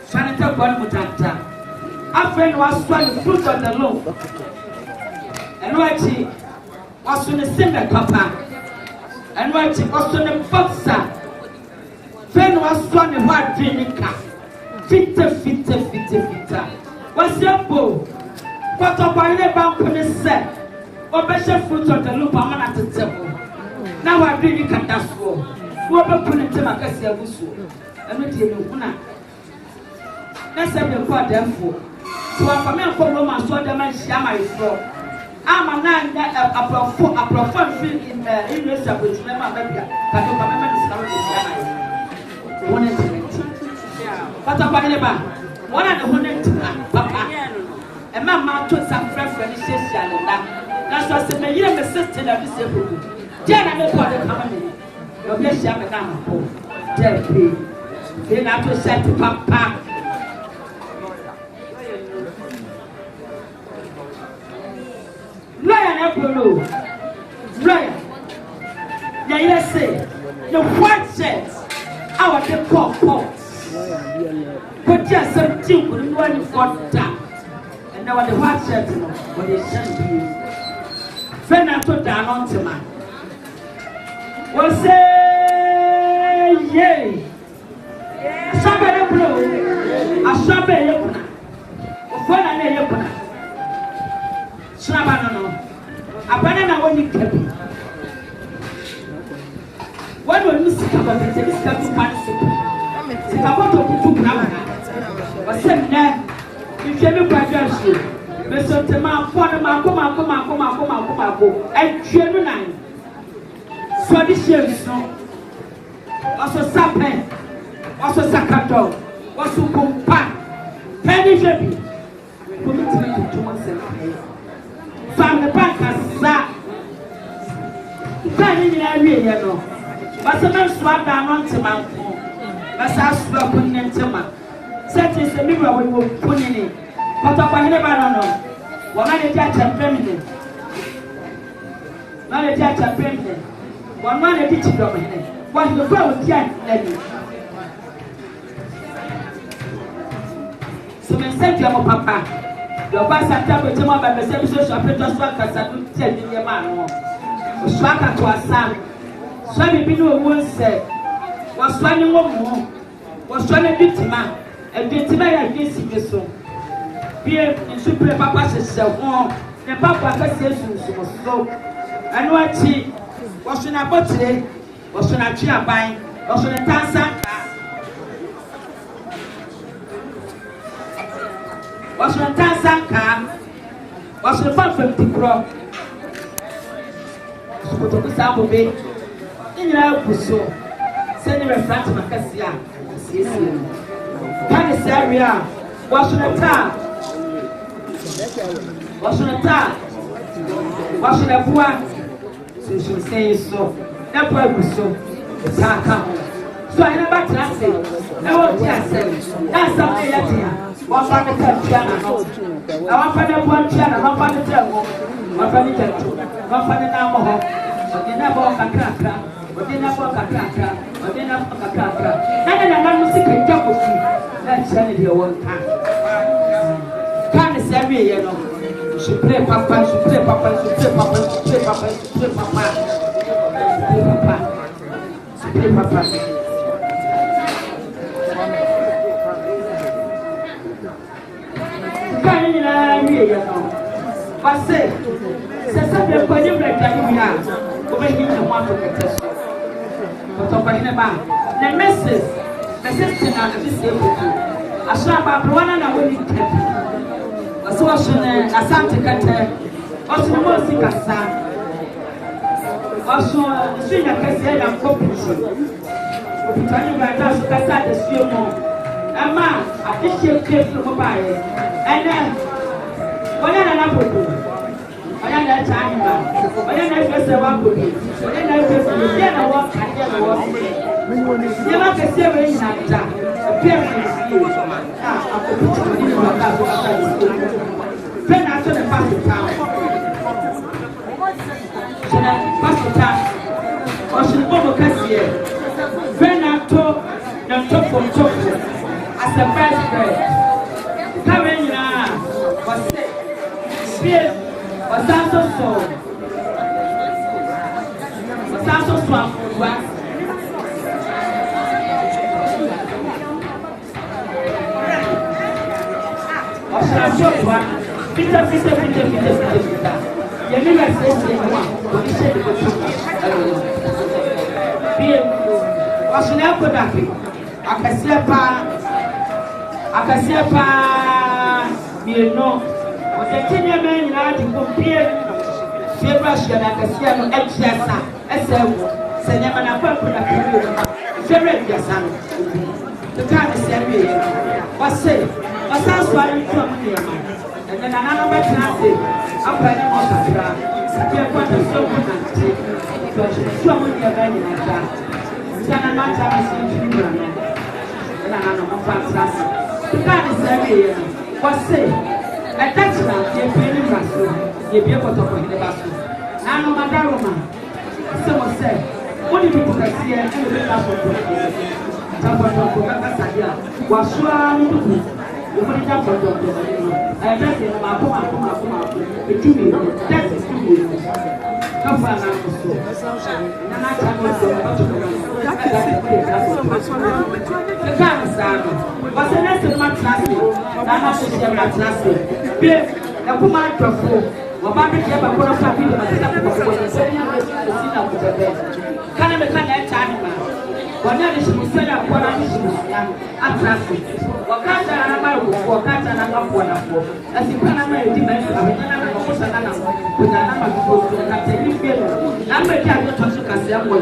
Sanita one mutanta. Our friend was one the fruit of the loaf. And what he was on the cinder papa. And what he was on the boxer. Friend was one the white drinker. Fitter. What's your bow? What a wine about when it said? Or better fruit of the loop I'm at the table. Now I really can't ask for. What put it to my Cassia Busu? And we tell you, let's have your part them for. So I'm a man for Roma, so the man Shama is for. I'm a man that a profound field in the English of which never maybe. But you remember this story. What about Oheneba? What are the Oheneba, Papa? A man took some fresh furniture. That's what the year the sister of this able. Jenna, no part of coming. Your best young man, Jerry. Then I to say to Papa. Ryan Apollo. Ryan. Yeah, let's say the white shirts. Our the pop. But just some two with one for that. And now the white shirts, what they send you. Friend, I put down on to man. Well, say, yay. Somebody blow. A somebody open. When I lay open. Snabano. A banana when you kept it. What will you see about it? It's got to participate. See, I want to put two grams. But send that. You can be graduation. Mr. Tema, come. And Gemini. So this year is no. Also, Sapen. Also, Sakato. Also, Pompa. Penny Shabby. Put it to 2 months. From the bank has that. Penny in the area, no. But the man swap down on to my phone. But I swap on them to my. Set is the mirror we will put in it. But I never know. One of the judge and feminine. Not a judge and feminine. One man a teaching dominant. What you go with Jan Lady. So, I said to your papa, your past at time with him by the same social apprentice work as I could tell you your man. Swaka to a son. Swami Bino once said, was swimming one more, was swimming victim, and victim against him. So, here in Super Papa says, the Papa says, so, and what she was in a bottle, was in a chair buying, was in a tansan, was in a tansan car, was in a 150 pro. So, to be sample bait. In your so send him a flat to Macasia. Can is area? What's on a tar? What's on a tar? What's on a bois? So she was saying so. na po aguso taka so ina ba trase na wo ti ase na sam na ya tia wa fa ne ta tia na no na wa fa ne bo tia na wa fa ne tia mo wa fa ne tia wa fa ne na mo ho o de na bo kakra o de na bo kakra o de na bo kakra na musika japo si na chane de won kan se me ye no supre papa kan ni na me ye no pase se sabe ko ni break ya ni ya o be ni na wa ko kete so to ni ba na message na Adusei Poku asha ba brwana na woni kete aso shone asante kete aso mo sikasa aso sinya kese ya kopiti opitani ba ta so kasa de suo mo ama atihye kefu mo bae ene wona na Poku wona na chani ba wona na fese wa Poku wona na fese ya na wa kanje na wa ya ma kese we ni na ta Pen after the pastor town. So that pastor town, or should go Cassia. Pen after the top from top as a first bread. Come in now, was fear was also so. Was also swamp was. Peter. You never say one. You said it was not good. Akasiapa, you know, what the Kenya man to compare. Russia, Akasiano, Exasa, SL, Senamana Papa, Ferret, your son. The time is every was say. Asas wali from here, and then another person has it. I'm planning on that. You're going to so good and take. So many are very like that. Then I'm not having to do it. And I'm not fantastic. The kind is every year. What's say? At that time, you're paying Russell. You'll be able to put the basket. Now, no matter what, someone said, what do you put us here and the last one? You put it up for the I just in my home, the two minutes. That is 2 minutes. Come on, the car is down. What's the next month last year? I have to share my last year. The woman to fool. What about the Jabba? What about the Can I make an time? Wanani shimusela kwa nani shimusela atrasi wakati anamara wakati anamapwa na kwa asipana na yidima abanyana na kosa na kuna na makuko na telife na mbeki ayo tosu kasi amwe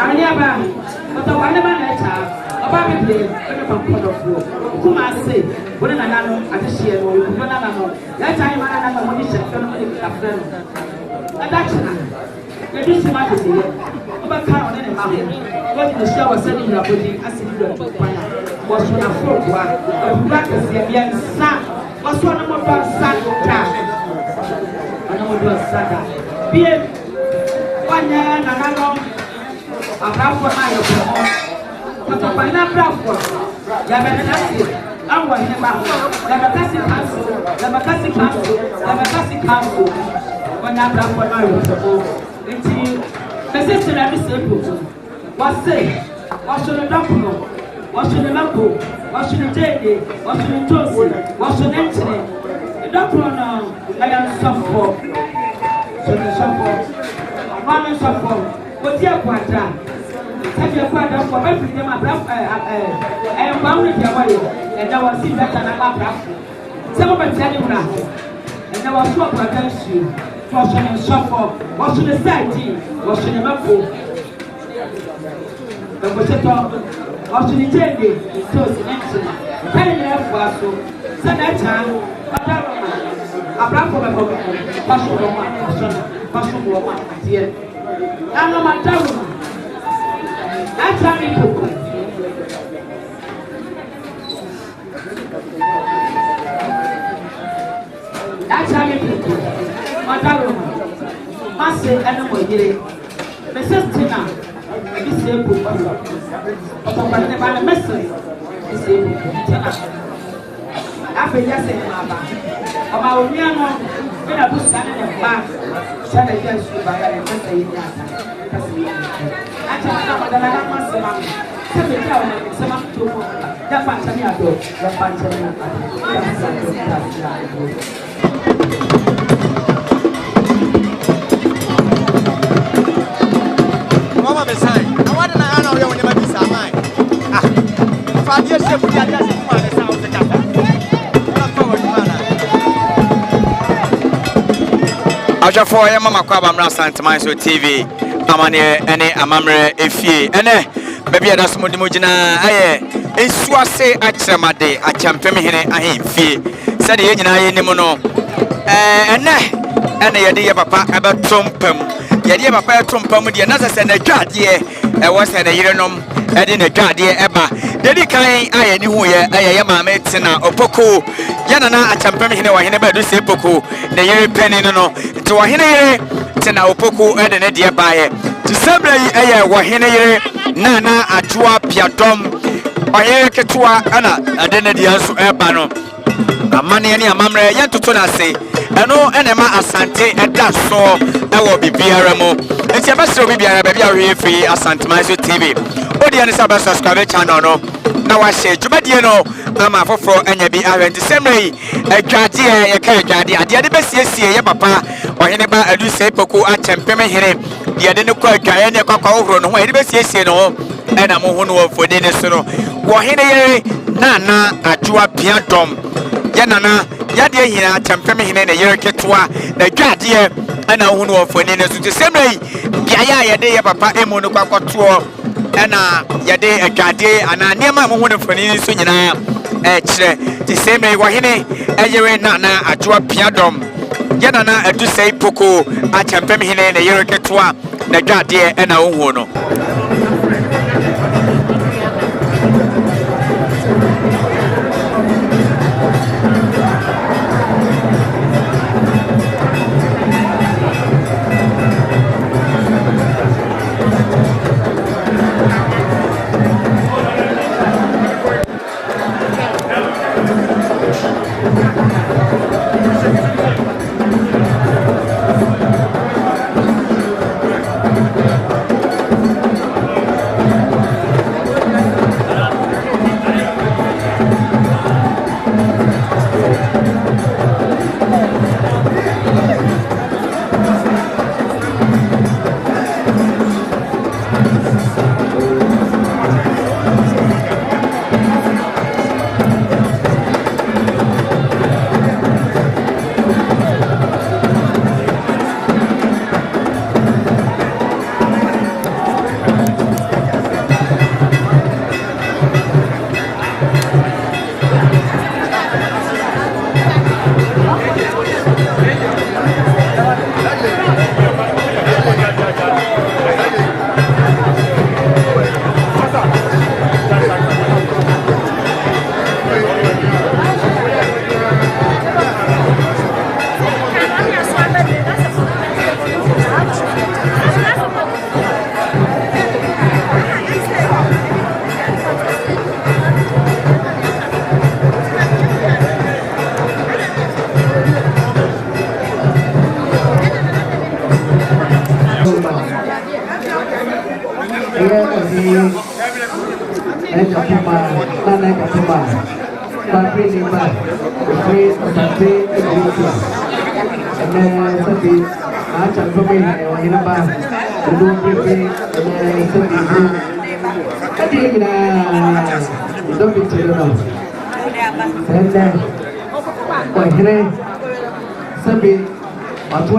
anyaba oto wane ba na cha oba bibie ene ba kodo fo kuma ase wona na nano atehie no wona na no ya cha ni mana na mo ni shefe no ni kafre no adachina ebi sima tete ye oba ka one ne ma ho what the show was sending your body as if you were was on a four one of practice and son was one of our son and no more sada be one Nananom a bravo for my but a pineapple bravo Yamanasi and Oheneba the Council when I bravo for my until the sister Adusei Poku was say, what should a doctor, what should a local, what should a day, what should a toast, what should a entry. The doctor now, I am suffer. So the suffer, one suffer, but dear Quanta, take your Quanta for every day. I am bound with your way, and I was see that and I'm up. Some of them tell you now, and I was swap against you. What should a suffer, what should a say, what should a local. The potato was to the table, toast and empty. Penny left was so. Said that time, a black woman, passion woman, dear. Nano Mataru. That's how we do. That's how we do. Mataru. Masse animal here. Mrs. Tina. This is a book. But I'm going to buy a message. This is a book. After yesterday, about me, I'm going to put something in the back. Shall I just buy a message? I tell you, I'm for your mama Kwabam Santa TV. Amane ene amamre efie ene baby adaso modimogina aye esuase akyeremade Akyempimhene ahemfie sede ye nyina ye nim no ene yede ye papa ebetompam yede ye papa etompam de na sese na dwade wo se na yerenom ede na dwade eba dedi kan aye ni hu ye ye maame tina Opoku Nana Akyempimhene Oheneba Adusei Poku na yere peni no nti Ohene yere na Opoku ede ne de baaye ti semra yi eye Ohene yere Nana Ajoa Piadom Ohene ketua ana ade ne de anso eba no amane ne amamre ye ntoto na se eno enema asante eda so ewo bibiara mo nti abasro bibiara ba bia we free Asante Manso TV odi ane sa subscribe channel no na wa share dwumadie no ama foforo anya bi awenti semrei adwade ye ka adwade ade de besiesie ye papa Oheneba Adusei Poku Akyempimhene de ne kwa adwaye ne kwakwa ohoro no ho de besiesie no ena mo ho no ofode ne so no Ohene ye Nana Ajoa Piadom ye Nana yade hina Akyempimhene ne yere ketua na adwade ena ho no ofode ne so semrei biaya ye de ye papa emu no kwakwato ena yade adwade ana niam mo ho no fani so nyina kire ti semrei Ohene eyere Nana Ajoa Piadom Nana Adusei Poku Akyempimhene na yere ketua na dwade ena ohu no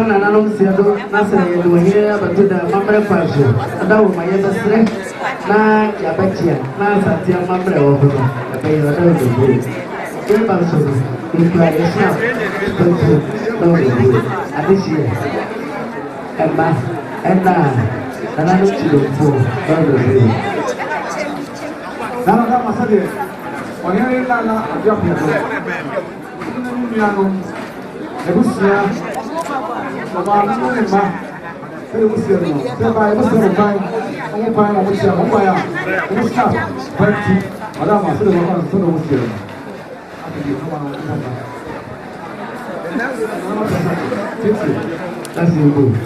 Nananom siado nasa yedo here batuda mamre pasho adawo mayeda sre na yabatia na satia mamre ohono abai wada do ke balso inspiration to do adisia emma ena Nananom Otumfuo, Adusei. Nana Masade, Oheneba Akyempimhene. Nananom Ebusia, Nananom Ma. Ebusia no. Seba Ebusia pai, omo pai omo sia, omo pai a. Omo sia, party. Madama sede no kan sede omo sia no. Ati ko ma no. That's you.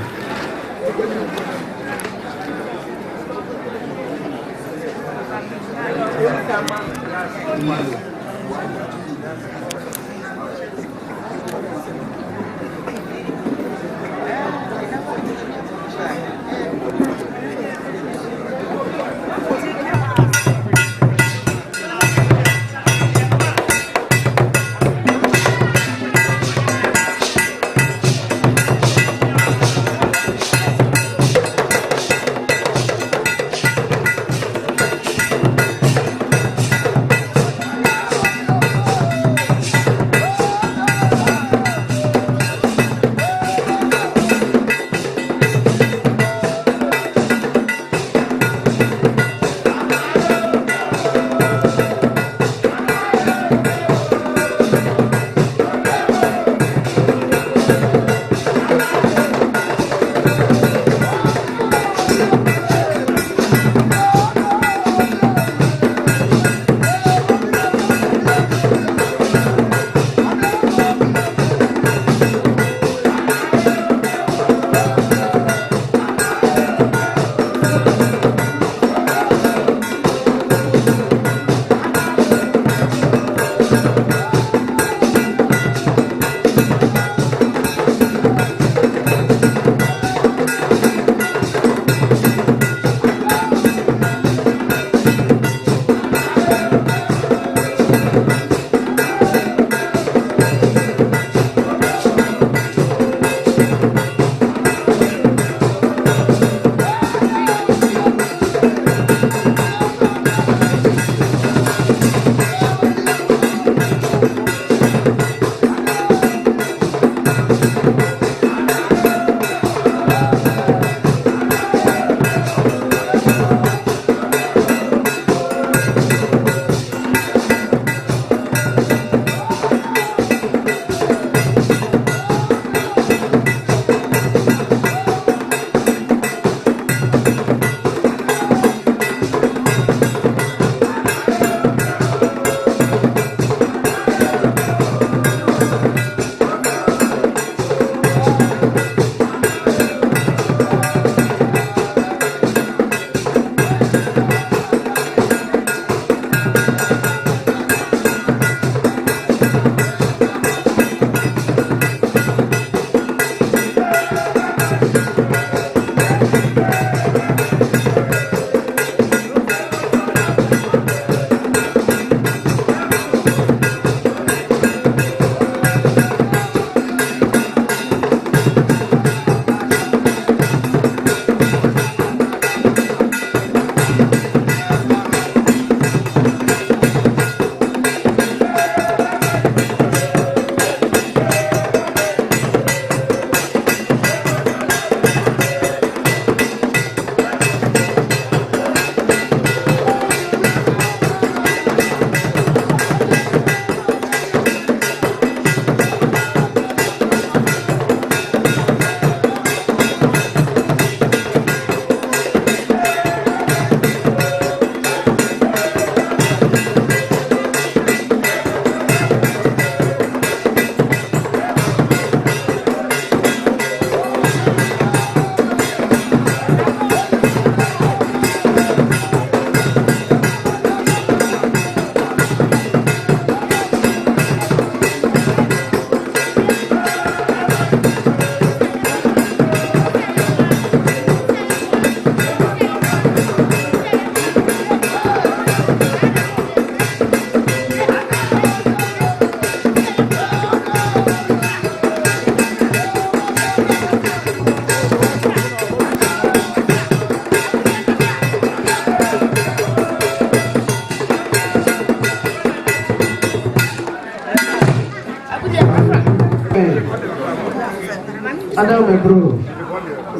Ada bro.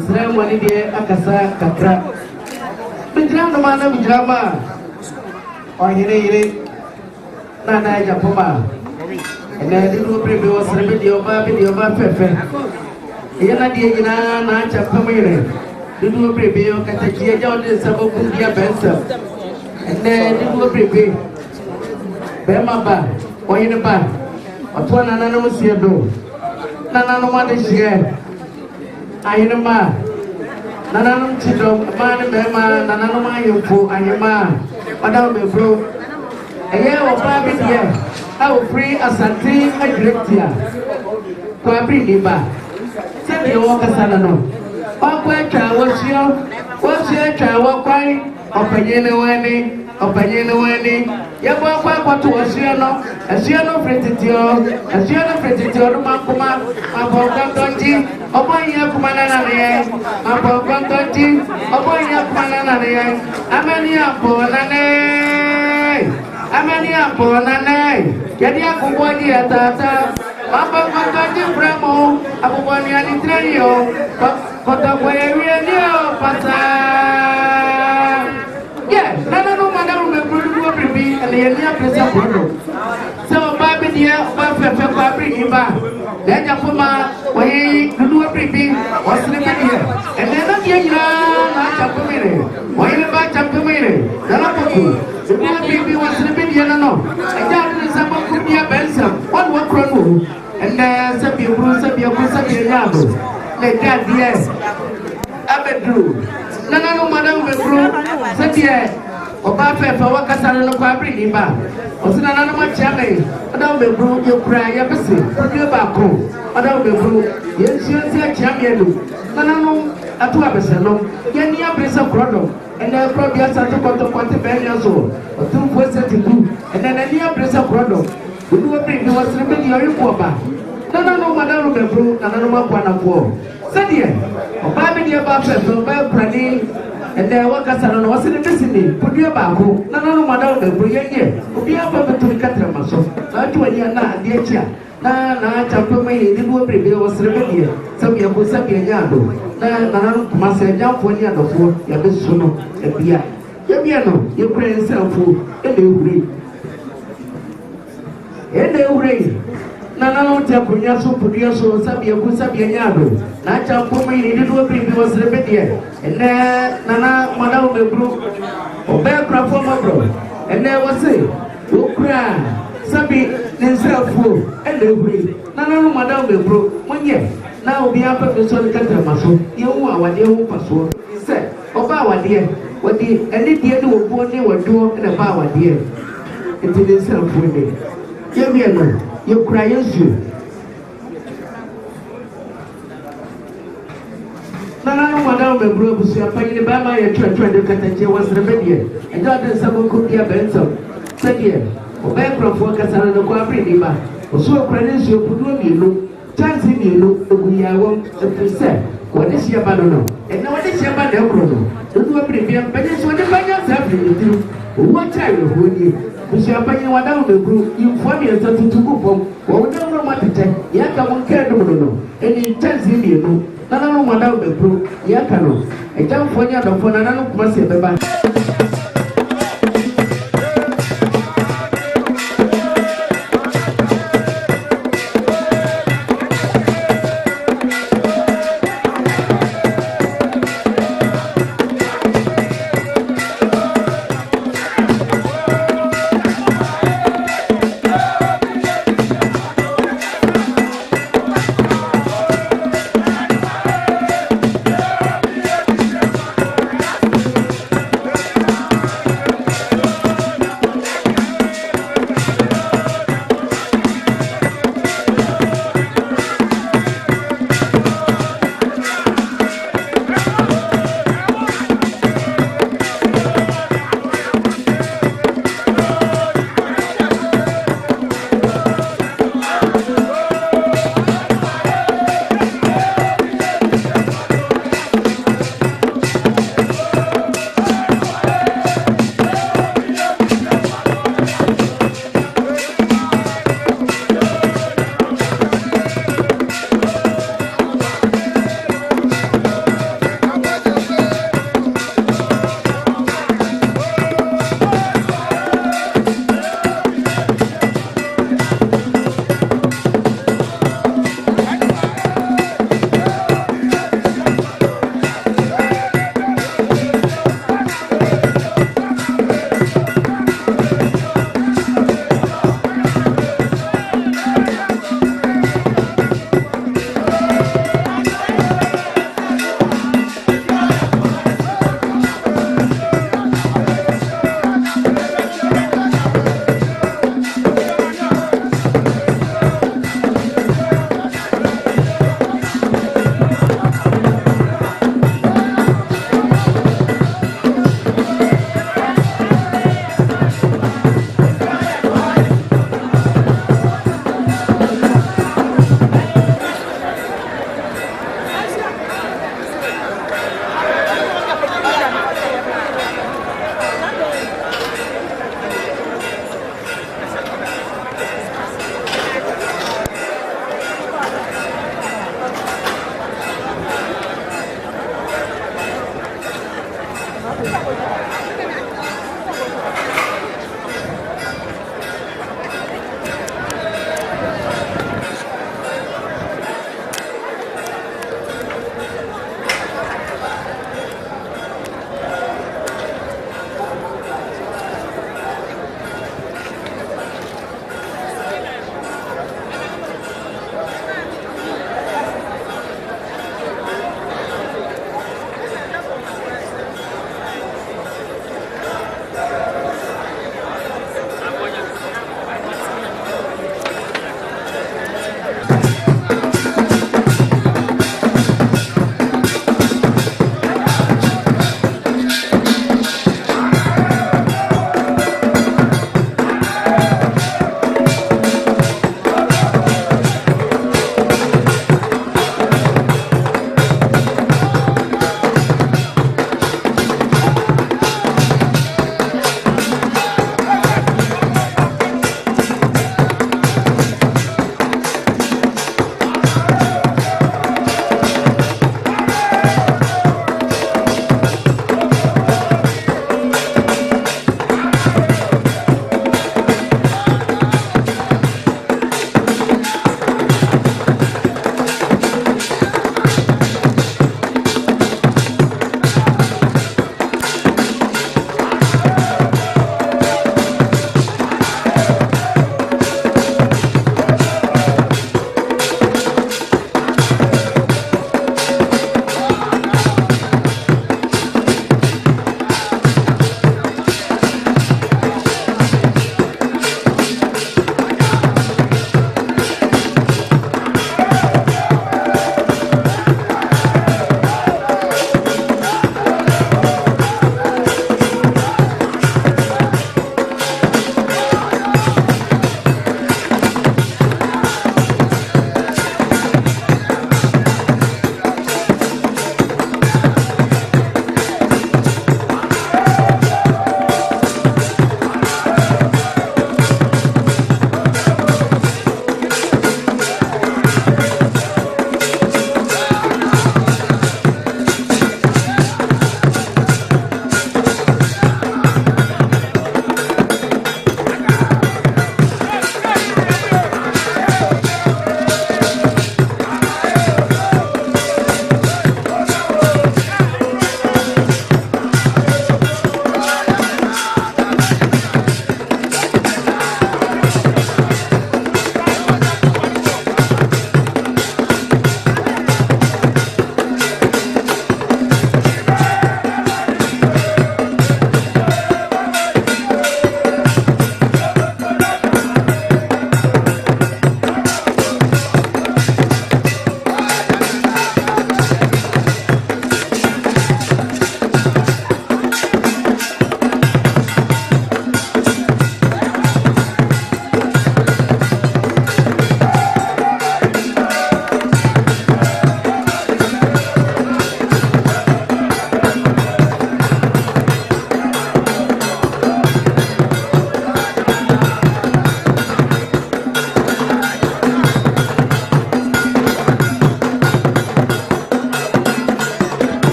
Israel money there, Akasa, Kakra. Bijam the man of Jama or Hire Nana Japoma. And I didn't preview was video of Pepe. Yana Diana, Nacha Pamere. Did you preview Katakia John in Sabokudia Benson? And then did you preview Bemaba, Oheneba, or Nananom Siado. Nananom is here. Ayenema. Nananom Chidom, man, Bema, Nananom Akyempimhene, Ayema, Madame Bebro. A year of 5 years, I will free as a tree and directia. Quabri Niba. Send the Walker Salano. Okwacha, what's your child, quite, Opanyene wani, yabwa kwa tu asiano pretitio, makuma, mabokantonji, obonya kumanana ne, mabokantonji, obonya kumanana ne, amani aponane, yadi akubwani atata, mabokantonji bramo, akubwani anitrenyo, kotakwewe ndio pata. Yeah, Nananom madam me produce privi and the near pressure product. So baby dear, Papa bring him back. Then Japoma, we do a privi, was living here. And then again, Akyempimhene. Why the back Akyempimhene? Poku. The one privi was living here. No, I got in some of the Benson. One more chrono. And then some people, like that, yes. Abedru. Nananom madam me produce. Said Oba Pepe wakasana no kwabri nimba. Osina nana ma chame. Oda me bro you cry ya bese. You ba ko. Oda me bro. Yensi chame elu. Nananom atu abese no. Ye ni abresa krodo. Ene pro bia sa to konto be nya so. Otumfuo setiku. Ene ni abresa krodo. Udu obri ni wasre be di oyi ko ba. Nananom madam me bro. Nananom akwa na ko. Said Oba be di ba Pepe ba prani. And then what Casano was in the vicinity, put your babu, no madam, the brilliant, who be up to the Catramaso, not to any other, dear chair. Na Akyempimhene, the boy preview was rebellion, some your Busabi Yado, Nana must have jumped 1 year before, Yabusuno, a beer. Yabiano, your prayer self food, and they will and they will Nananom Tapunyaso, Pudioso, Sabia Busabi Yado, Akyempimhene, the boy preview was rebellion. And then Nana Madame Bebro, or Bear Craft Bro, and there was a who cry, Sabi, himself full, and they breathe. Nana Madame Bebro, 1 year. Now be up to the Catramaso, you are what you pass. He said, Oba, what dear, what the any dear do born they were doing and about what dear. It is himself full. You cry as you. Nananom madam me bro busia panyine ba ma ye twetwe de katache was rebellion and God den sabo ko bia benson said here oba krofo kasana no ko abri ni ba oso krane so pudu mielu chance mielu oguyawo efise wode hia ba no and na wode hia ba de kro no do abri bia panye so de panya sa abri ni tiru owo chai ro hodi busia panyine wadam me bro info mi enta tutuku pom wo de no ma tete ya ka won kedo no eni chance mielu Nananom madam be pro ya kano e jam fonya do fona nananom kuma se beba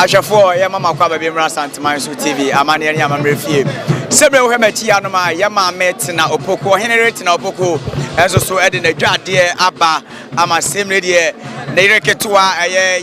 Ashafo ya mama kwa baby mra Inspirational TV amane ya mamre fie sebre wo hemachi ya no ma ya ma met na Opoku Oheneba na Opoku enso so ede na dwade aba ama semre de na ireketua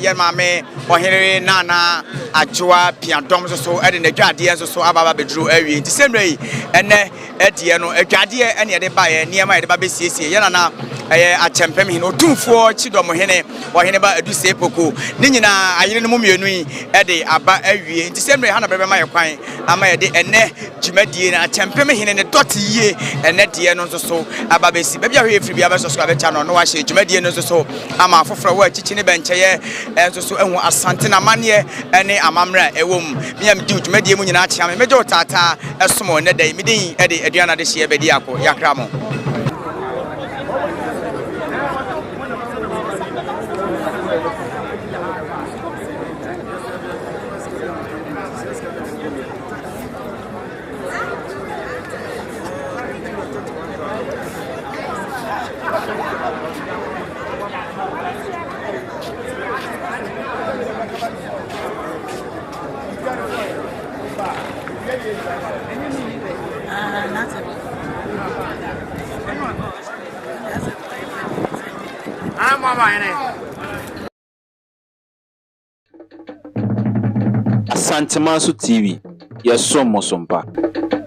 ya mame Oheneba nana ajoa piandom so ede na dwade enso so aba bedru awie nti semre yi ene ede no adwade ene de ba ye niam ye de ba besiesie ya na Akyempimhene Otumfuo Chidomhene Oheneba Adusei Poku ni nyina ayire no mumienu yi ede aba awie nti semre ha na bebe ma ye kwan ama ye de ene djumadie na Akyempimhene ne dot yie ene de no so aba besi bebe ahwe efiri bia beso so abecha no wa hye djumadie no so ama afoforo wa chichi ne bencheye enso so ehu asante na mane ene amamra ewom miam di djumadie mu nyina achia me meje otata esomo ne dai midin ede aduana de hye bedi akọ yakra mo Inspirational TV, yes, so much.